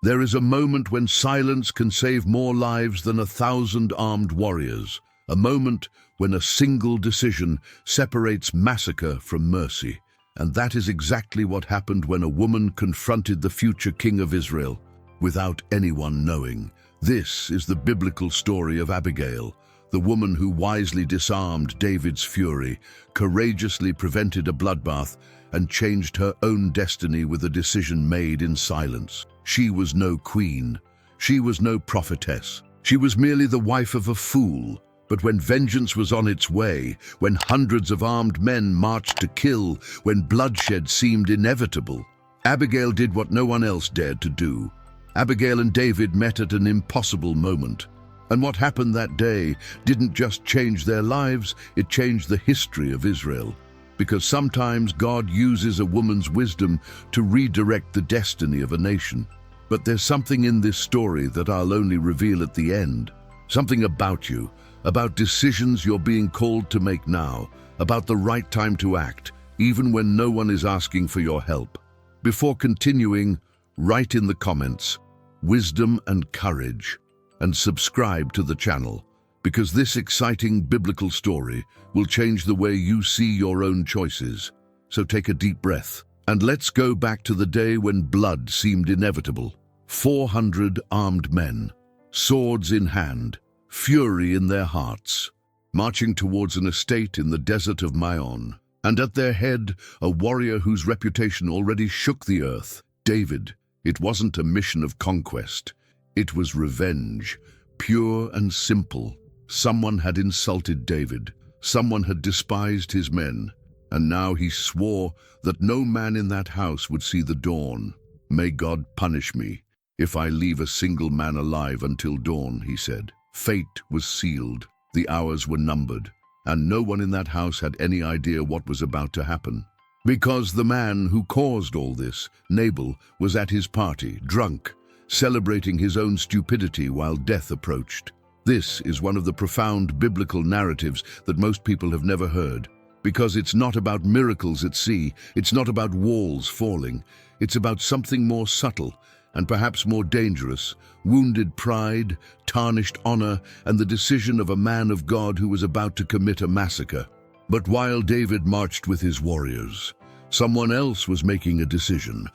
There is a moment when silence can save more lives than 1,000 armed warriors. A moment when a single decision separates massacre from mercy. And that is exactly what happened when a woman confronted the future king of Israel without anyone knowing. This is the biblical story of Abigail, the woman who wisely disarmed David's fury, courageously prevented a bloodbath, and changed her own destiny with a decision made in silence. She was no queen. She was no prophetess. She was merely the wife of a fool. But when vengeance was on its way, when hundreds of armed men marched to kill, when bloodshed seemed inevitable, Abigail did what no one else dared to do. Abigail and David met at an impossible moment. And what happened that day didn't just change their lives, it changed the history of Israel. Because sometimes God uses a woman's wisdom to redirect the destiny of a nation. But there's something in this story that I'll only reveal at the end. Something about you, about decisions you're being called to make now, about the right time to act, even when no one is asking for your help. Before continuing, write in the comments, wisdom and courage, and subscribe to the channel, because this exciting biblical story will change the way you see your own choices. So take a deep breath, and let's go back to the day when blood seemed inevitable. 400 armed men, swords in hand, fury in their hearts, marching towards an estate in the desert of Maon, and at their head a warrior whose reputation already shook the earth, David. It wasn't a mission of conquest. It was revenge, pure and simple. Someone had insulted David. Someone had despised his men. And now he swore that no man in that house would see the dawn. May God punish me if I leave a single man alive until dawn, he said. Fate was sealed. The hours were numbered. And no one in that house had any idea what was about to happen. Because the man who caused all this, Nabal, was at his party, drunk, celebrating his own stupidity while death approached. This is one of the profound biblical narratives that most people have never heard. Because it's not about miracles at sea, it's not about walls falling, it's about something more subtle and perhaps more dangerous, wounded pride, tarnished honor, and the decision of a man of God who was about to commit a massacre. But while David marched with his warriors, someone else was making a decision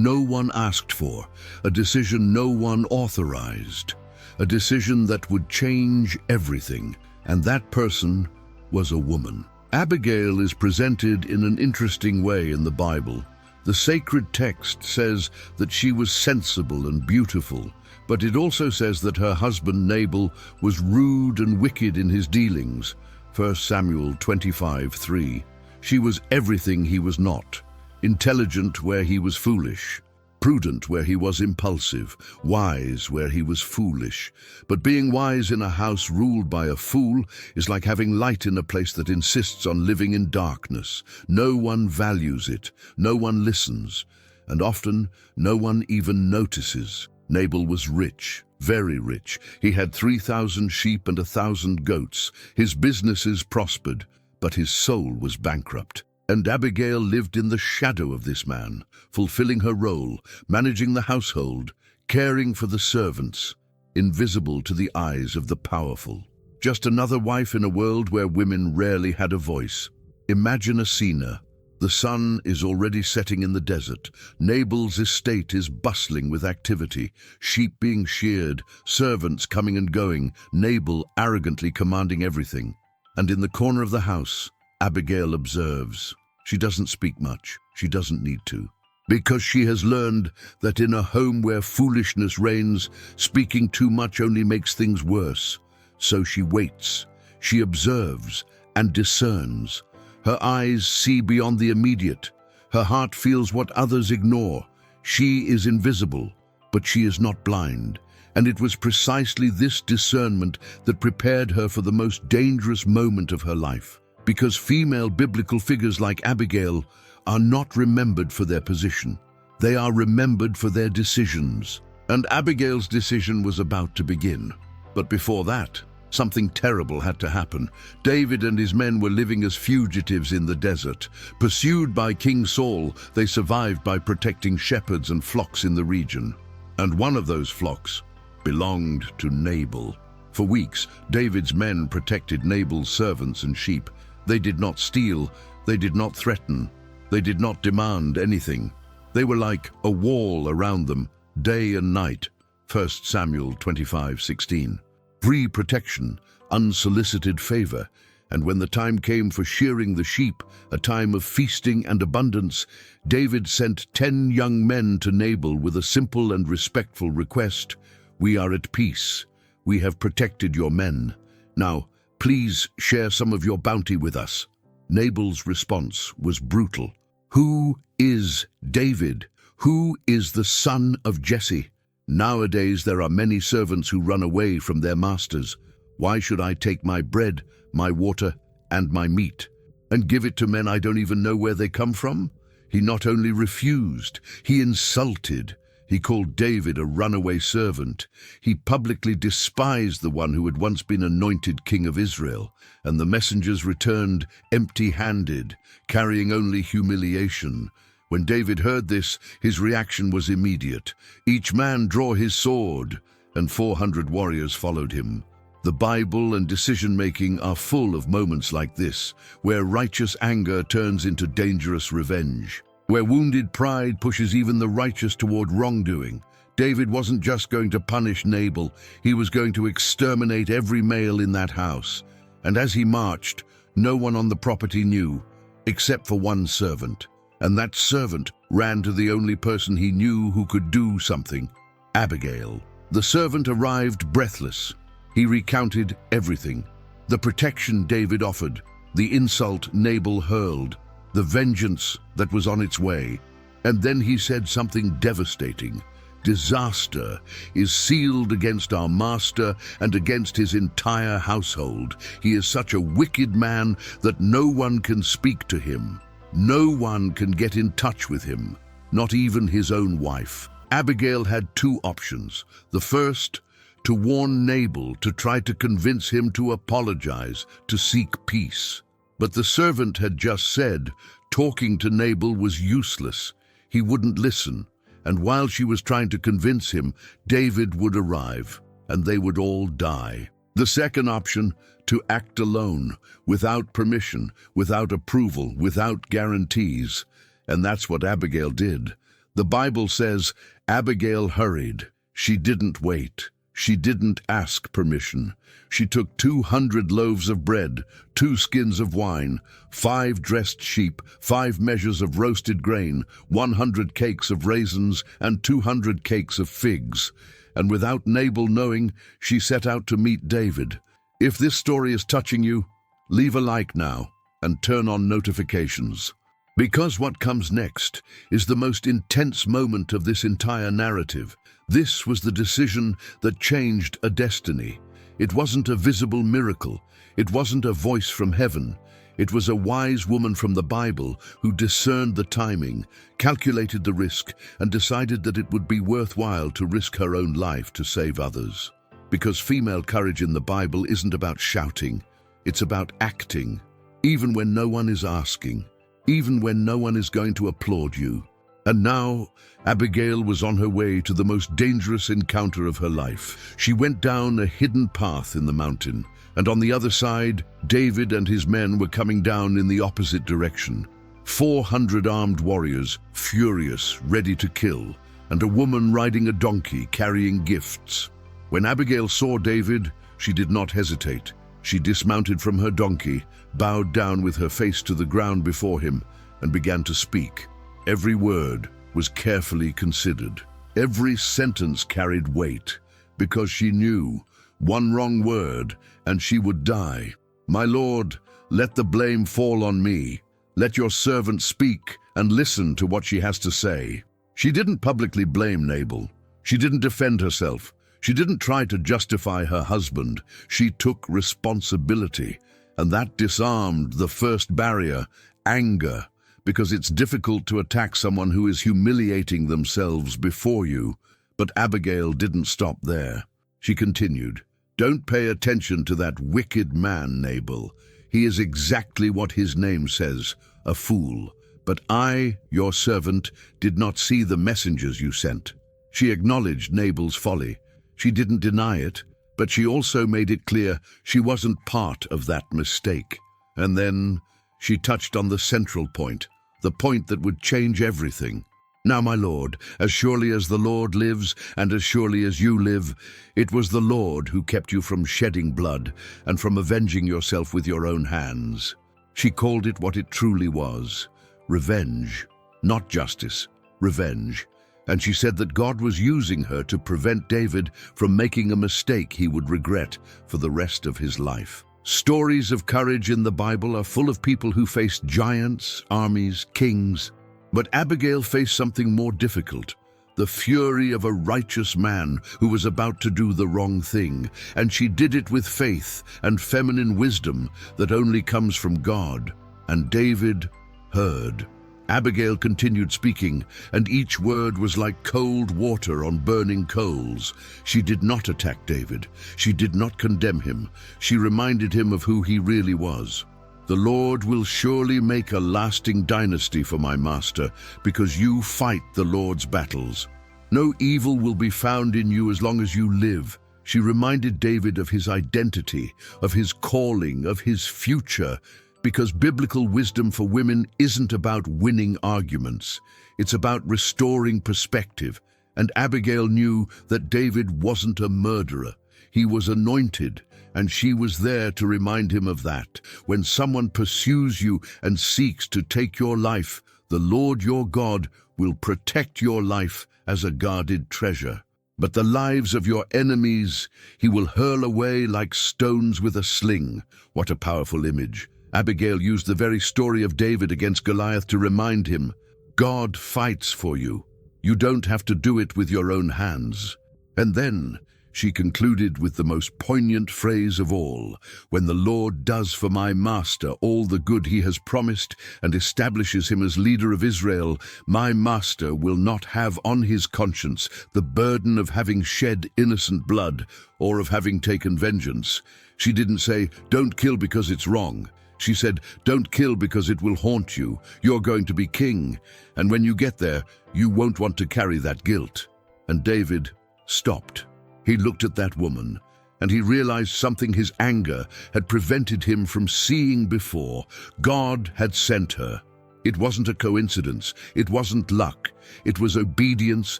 no one asked for, a decision no one authorized, a decision that would change everything, and that person was a woman. Abigail is presented in an interesting way in the Bible. The sacred text says that she was sensible and beautiful, but it also says that her husband Nabal was rude and wicked in his dealings. 1 Samuel 25:3. She was everything he was not, intelligent where he was foolish, prudent where he was impulsive, wise where he was foolish. But being wise in a house ruled by a fool is like having light in a place that insists on living in darkness. No one values it, no one listens, and often no one even notices. Nabal was rich, very rich. He had 3,000 sheep and 1,000 goats. His businesses prospered, but his soul was bankrupt. And Abigail lived in the shadow of this man, fulfilling her role, managing the household, caring for the servants, invisible to the eyes of the powerful. Just another wife in a world where women rarely had a voice. Imagine a scene. The sun is already setting in the desert. Nabal's estate is bustling with activity, sheep being sheared, servants coming and going, Nabal arrogantly commanding everything. And in the corner of the house, Abigail observes. She doesn't speak much. She doesn't need to. Because she has learned that in a home where foolishness reigns, speaking too much only makes things worse. So she waits. She observes and discerns. Her eyes see beyond the immediate. Her heart feels what others ignore. She is invisible, but she is not blind. And it was precisely this discernment that prepared her for the most dangerous moment of her life. Because female biblical figures like Abigail are not remembered for their position. They are remembered for their decisions. And Abigail's decision was about to begin. But before that, something terrible had to happen. David and his men were living as fugitives in the desert. Pursued by King Saul, they survived by protecting shepherds and flocks in the region. And one of those flocks belonged to Nabal. For weeks, David's men protected Nabal's servants and sheep. They did not steal, they did not threaten, they did not demand anything. They were like a wall around them, day and night. 1 Samuel 25:16. Free protection, unsolicited favor. And when the time came for shearing the sheep, a time of feasting and abundance, David sent 10 young men to Nabal with a simple and respectful request. "We are at peace. We have protected your men. Now, please share some of your bounty with us." Nabal's response was brutal. "Who is David? Who is the son of Jesse? Nowadays there are many servants who run away from their masters. Why should I take my bread, my water, and my meat, and give it to men I don't even know where they come from?" He not only refused, he insulted. He called David a runaway servant. He publicly despised the one who had once been anointed king of Israel, and the messengers returned empty-handed, carrying only humiliation. When David heard this, his reaction was immediate. "Each man draw his sword," and 400 warriors followed him. The Bible and decision-making are full of moments like this, where righteous anger turns into dangerous revenge, where wounded pride pushes even the righteous toward wrongdoing. David wasn't just going to punish Nabal, he was going to exterminate every male in that house. And as he marched, no one on the property knew, except for one servant. And that servant ran to the only person he knew who could do something, Abigail. The servant arrived breathless. He recounted everything: the protection David offered, the insult Nabal hurled, the vengeance that was on its way. And then he said something devastating. "Disaster is sealed against our master and against his entire household. He is such a wicked man that no one can speak to him. No one can get in touch with him, not even his own wife." Abigail had 2 options. The first, to warn Nabal, to try to convince him to apologize, to seek peace. But the servant had just said talking to Nabal was useless. He wouldn't listen, and while she was trying to convince him, David would arrive, and they would all die. The second option, to act alone, without permission, without approval, without guarantees. And that's what Abigail did. The Bible says Abigail hurried. She didn't wait. She didn't ask permission. She took 200 loaves of bread, 2 skins of wine, 5 dressed sheep, 5 measures of roasted grain, 100 cakes of raisins, and 200 cakes of figs. And without Nabal knowing, she set out to meet David. If this story is touching you, leave a like now and turn on notifications. Because what comes next is the most intense moment of this entire narrative. This was the decision that changed a destiny. It wasn't a visible miracle. It wasn't a voice from heaven. It was a wise woman from the Bible who discerned the timing, calculated the risk, and decided that it would be worthwhile to risk her own life to save others. Because female courage in the Bible isn't about shouting. It's about acting, even when no one is asking, even when no one is going to applaud you. And now, Abigail was on her way to the most dangerous encounter of her life. She went down a hidden path in the mountain, and on the other side, David and his men were coming down in the opposite direction. 400 armed warriors, furious, ready to kill, and a woman riding a donkey carrying gifts. When Abigail saw David, she did not hesitate. She dismounted from her donkey, bowed down with her face to the ground before him, and began to speak. Every word was carefully considered. Every sentence carried weight, because she knew one wrong word and she would die. "My lord, let the blame fall on me. Let your servant speak and listen to what she has to say." She didn't publicly blame Nabal. She didn't defend herself. She didn't try to justify her husband. She took responsibility, and that disarmed the first barrier, anger, because it's difficult to attack someone who is humiliating themselves before you. But Abigail didn't stop there. She continued, "Don't pay attention to that wicked man, Nabal. He is exactly what his name says, a fool. But I, your servant, did not see the messengers you sent." She acknowledged Nabal's folly. She didn't deny it, but she also made it clear she wasn't part of that mistake. And then she touched on the central point, the point that would change everything. Now, my lord, as surely as the Lord lives, and as surely as you live, it was the Lord who kept you from shedding blood and from avenging yourself with your own hands. She called it what it truly was, revenge, not justice, revenge. And she said that God was using her to prevent David from making a mistake he would regret for the rest of his life. Stories of courage in the Bible are full of people who faced giants, armies, kings. But Abigail faced something more difficult, the fury of a righteous man who was about to do the wrong thing, and she did it with faith and feminine wisdom that only comes from God. And David heard. Abigail continued speaking, and each word was like cold water on burning coals. She did not attack David. She did not condemn him. She reminded him of who he really was. The Lord will surely make a lasting dynasty for my master, because you fight the Lord's battles. No evil will be found in you as long as you live. She reminded David of his identity, of his calling, of his future, because biblical wisdom for women isn't about winning arguments. It's about restoring perspective. And Abigail knew that David wasn't a murderer. He was anointed, and she was there to remind him of that. When someone pursues you and seeks to take your life, the Lord your God will protect your life as a guarded treasure. But the lives of your enemies he will hurl away like stones with a sling. What a powerful image. Abigail used the very story of David against Goliath to remind him, God fights for you. You don't have to do it with your own hands. And then she concluded with the most poignant phrase of all, when the Lord does for my master all the good he has promised and establishes him as leader of Israel, my master will not have on his conscience the burden of having shed innocent blood or of having taken vengeance. She didn't say, don't kill because it's wrong. She said, don't kill because it will haunt you. You're going to be king. And when you get there, you won't want to carry that guilt. And David stopped. He looked at that woman, and he realized something his anger had prevented him from seeing before. God had sent her. It wasn't a coincidence. It wasn't luck. It was obedience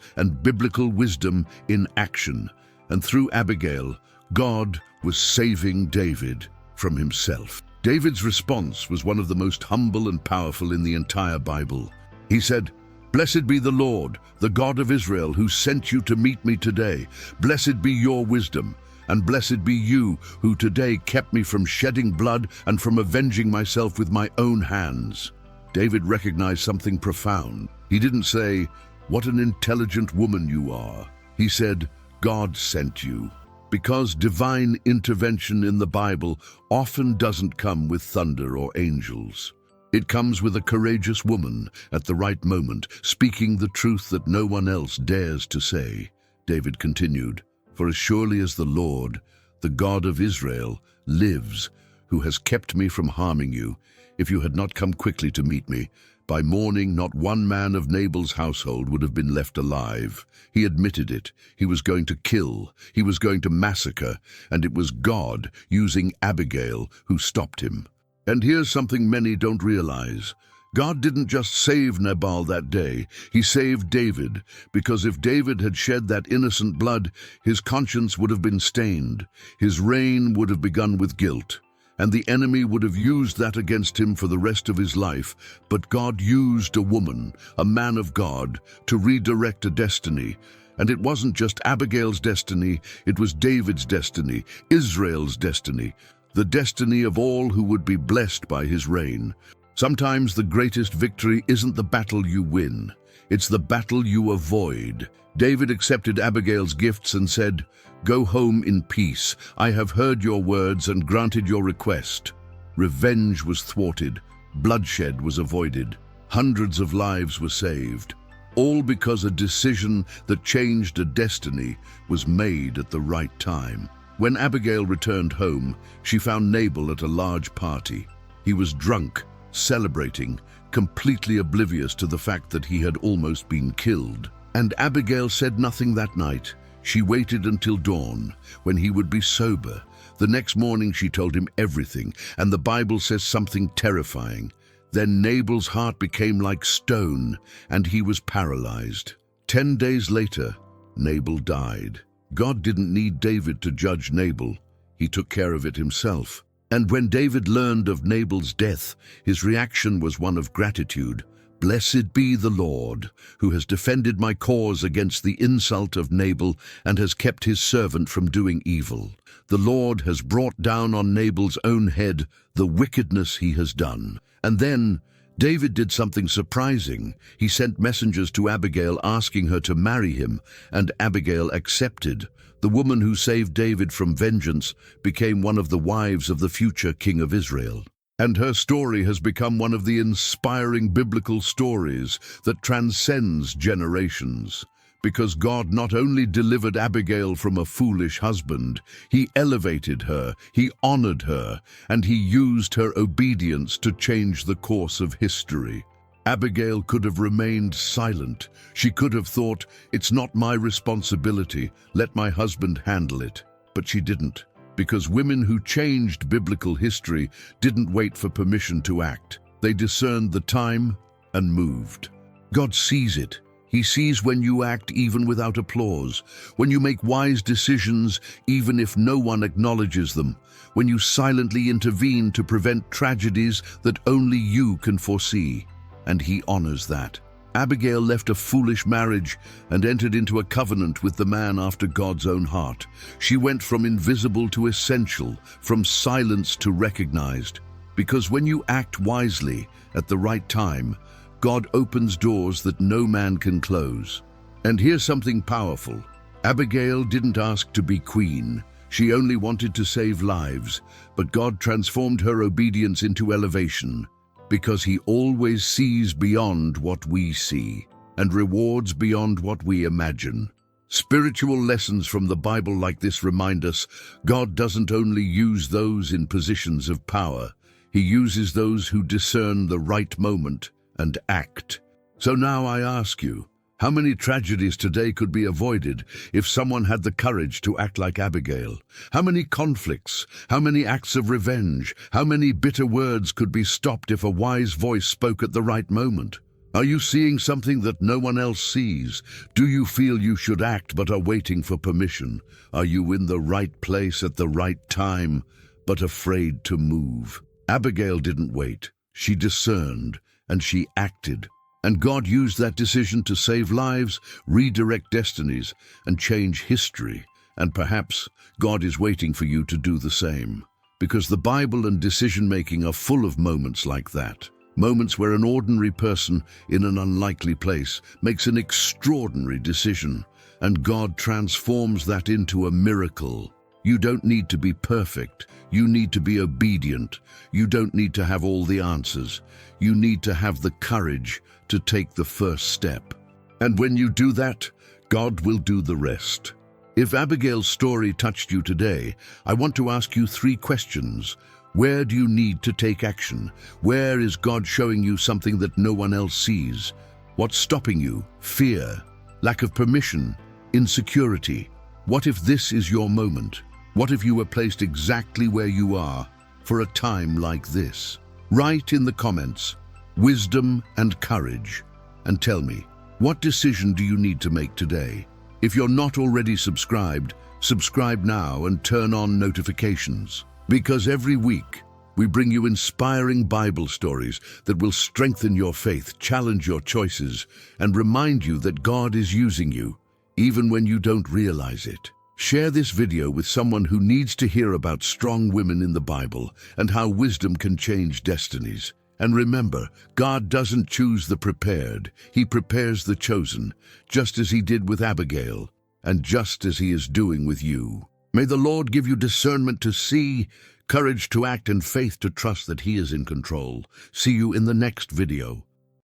and biblical wisdom in action. And through Abigail, God was saving David from himself. David's response was one of the most humble and powerful in the entire Bible. He said, Blessed be the Lord, the God of Israel, who sent you to meet me today. Blessed be your wisdom, and blessed be you, who today kept me from shedding blood and from avenging myself with my own hands. David recognized something profound. He didn't say, What an intelligent woman you are. He said, God sent you. Because divine intervention in the Bible often doesn't come with thunder or angels. It comes with a courageous woman at the right moment, speaking the truth that no one else dares to say. David continued, For as surely as the Lord, the God of Israel, lives, who has kept me from harming you, if you had not come quickly to meet me, by morning not one man of Nabal's household would have been left alive. He admitted it. He was going to kill. He was going to massacre. And it was God, using Abigail, who stopped him. And here's something many don't realize. God didn't just save Nabal that day. He saved David, because if David had shed that innocent blood, his conscience would have been stained. His reign would have begun with guilt. And the enemy would have used that against him for the rest of his life. But God used a woman, a man of God, to redirect a destiny. And it wasn't just Abigail's destiny, it was David's destiny, Israel's destiny, the destiny of all who would be blessed by his reign. Sometimes the greatest victory isn't the battle you win, it's the battle you avoid. David accepted Abigail's gifts and said, Go home in peace. I have heard your words and granted your request. Revenge was thwarted. Bloodshed was avoided. Hundreds of lives were saved. All because a decision that changed a destiny was made at the right time. When Abigail returned home, she found Nabal at a large party. He was drunk, celebrating, completely oblivious to the fact that he had almost been killed. And Abigail said nothing that night. She waited until dawn, when he would be sober. The next morning she told him everything, and the Bible says something terrifying. Then Nabal's heart became like stone, and he was paralyzed. 10 days later, Nabal died. God didn't need David to judge Nabal. He took care of it himself. And when David learned of Nabal's death, his reaction was one of gratitude. "Blessed be the Lord, who has defended my cause against the insult of Nabal and has kept his servant from doing evil. The Lord has brought down on Nabal's own head the wickedness he has done." And then David did something surprising. He sent messengers to Abigail asking her to marry him, and Abigail accepted. The woman who saved David from vengeance became one of the wives of the future king of Israel. And her story has become one of the inspiring biblical stories that transcends generations. Because God not only delivered Abigail from a foolish husband, he elevated her, he honored her, and he used her obedience to change the course of history. Abigail could have remained silent. She could have thought, "It's not my responsibility, let my husband handle it." But she didn't, because women who changed biblical history didn't wait for permission to act. They discerned the time and moved. God sees it. He sees when you act even without applause, when you make wise decisions even if no one acknowledges them, when you silently intervene to prevent tragedies that only you can foresee. And he honors that. Abigail left a foolish marriage and entered into a covenant with the man after God's own heart. She went from invisible to essential, from silence to recognized. Because when you act wisely at the right time, God opens doors that no man can close. And here's something powerful. Abigail didn't ask to be queen. She only wanted to save lives, but God transformed her obedience into elevation. Because he always sees beyond what we see and rewards beyond what we imagine. Spiritual lessons from the Bible like this remind us God doesn't only use those in positions of power, he uses those who discern the right moment and act. So now I ask you, how many tragedies today could be avoided if someone had the courage to act like Abigail? How many conflicts, how many acts of revenge, how many bitter words could be stopped if a wise voice spoke at the right moment? Are you seeing something that no one else sees? Do you feel you should act but are waiting for permission? Are you in the right place at the right time but afraid to move? Abigail didn't wait. She discerned and she acted. And God used that decision to save lives, redirect destinies, and change history. And perhaps God is waiting for you to do the same. Because the Bible and decision-making are full of moments like that. Moments where an ordinary person in an unlikely place makes an extraordinary decision, and God transforms that into a miracle. You don't need to be perfect. You need to be obedient. You don't need to have all the answers. You need to have the courage to take the first step. And when you do that, God will do the rest. If Abigail's story touched you today, I want to ask you 3 questions. Where do you need to take action? Where is God showing you something that no one else sees? What's stopping you? Fear, lack of permission, insecurity. What if this is your moment? What if you were placed exactly where you are for a time like this? Write in the comments, wisdom and courage, and tell me, what decision do you need to make today? If you're not already subscribed, subscribe now and turn on notifications. Because every week, we bring you inspiring Bible stories that will strengthen your faith, challenge your choices, and remind you that God is using you, even when you don't realize it. Share this video with someone who needs to hear about strong women in the Bible and how wisdom can change destinies. And remember, God doesn't choose the prepared, he prepares the chosen, just as he did with Abigail, and just as he is doing with you. May the Lord give you discernment to see, courage to act, and faith to trust that he is in control. See you in the next video.